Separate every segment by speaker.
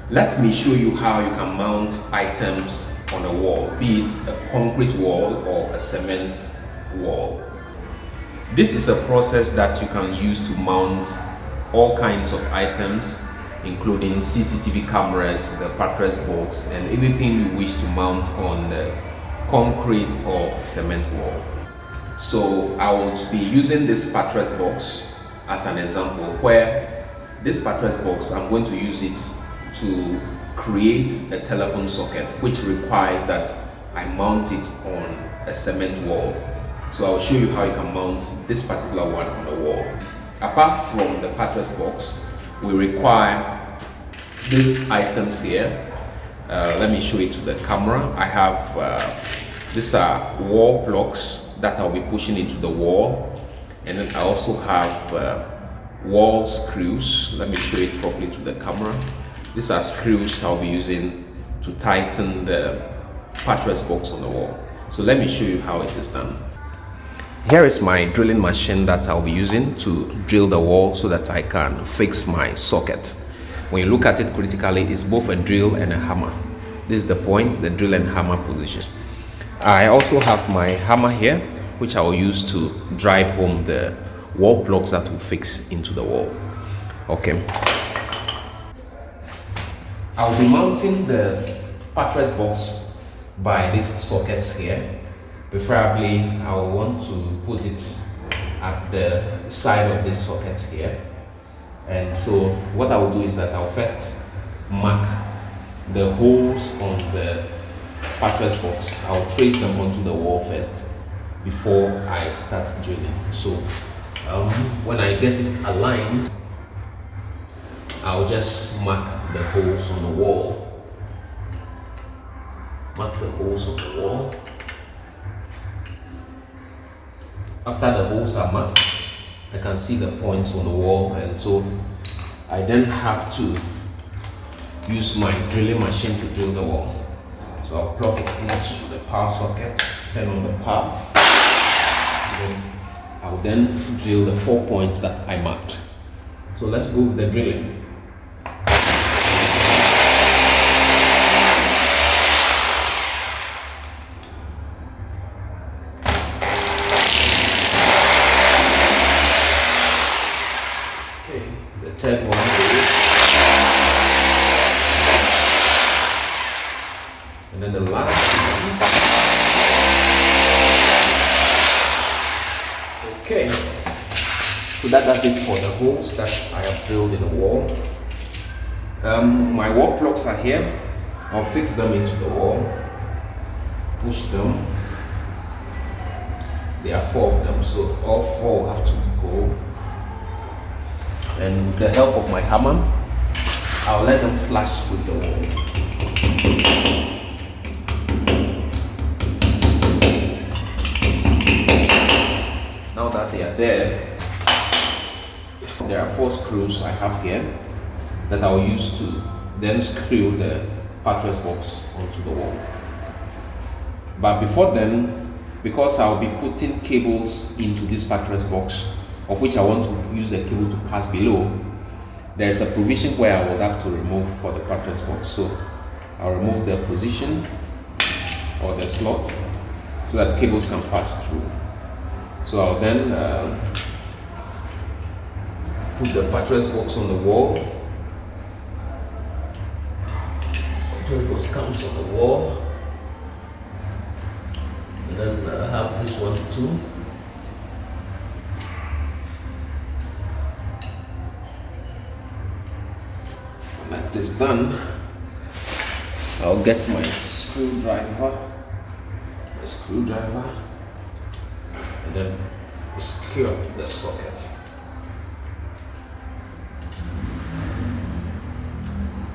Speaker 1: Let me show you how you can mount items on a wall, be it a concrete wall or a cement wall. This is a process that you can use to mount all kinds of items, including CCTV cameras, the pattress box, and anything you wish to mount on the concrete or cement wall. So I will be using this pattress box as an example, where this pattress box, I'm going to use it to create a telephone socket, which requires that I mount it on a cement wall. So I'll show you how you can mount this particular one on the wall. Apart from the pattress box, we require these items here. Let me show it to the camera. I have these are wall blocks that I'll be pushing into the wall, and then I also have wall screws. Let me show it properly to the camera. These are screws I'll be using to tighten the pattress box on the wall. So let me show you how it is done. Here is my drilling machine that I'll be using to drill the wall so that I can fix my socket. When you look at it critically, it's both a drill and a hammer. This is the point, the drill and hammer position. I also have my hammer here, which I will use to drive home the wall blocks that will fix into the wall. Okay. I'll be mounting the pattress box by these sockets here. Preferably, I will want to put it at the side of this socket here. And so what I will do is that I'll first mark the holes on the pattress box. I'll trace them onto the wall first before I start drilling. So when I get it aligned, I'll just mark the holes on the wall. Mark the holes on the wall. After the holes are marked, I can see the points on the wall, and so I then have to use my drilling machine to drill the wall. So I'll plug it into the power socket, turn on the power, then I'll then drill the 4 points that I marked. So let's go with the drilling. The third one is, and then the last one. Okay, so that does it for the holes that I have drilled in the wall. My wall plugs are here. I'll fix them into the wall, push them. There are 4 of them, so all 4 have to go. And with the help of my hammer, I'll let them flash with the wall. Now that they are there are 4 screws I have here that I'll use to then screw the pattress box onto the wall. But before then, because I'll be putting cables into this pattress box, of which I want to use the cable to pass below, there is a provision where I will have to remove for the pattress box. So I'll remove the position or the slot so that cables can pass through. So I'll then put the pattress box on the wall. Pattress box comes on the wall, and then I have this one too. When that is done, I'll get my screwdriver, and then secure the socket.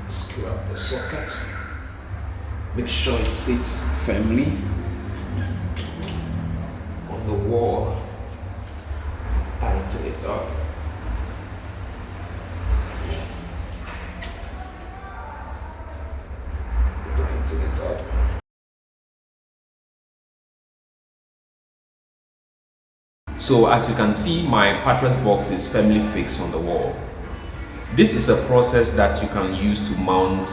Speaker 1: Secure the socket. Make sure it sits firmly on the wall. Tighten it up. Tighten it up. So as you can see, my pattress box is firmly fixed on the wall. This is a process that you can use to mount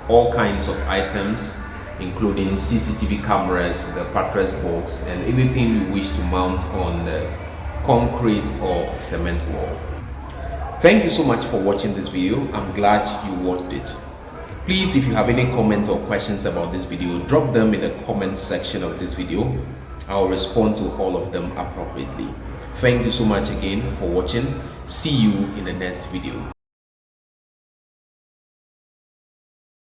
Speaker 1: all kinds of items, including CCTV cameras, the pattress box, and anything you wish to mount on the concrete or cement wall. Thank you so much for watching this video. I'm glad you watched it. Please, if you have any comment or questions about this video, drop them in the comment section of this video. I'll respond to all of them appropriately. Thank you so much again for watching. See you in the next video.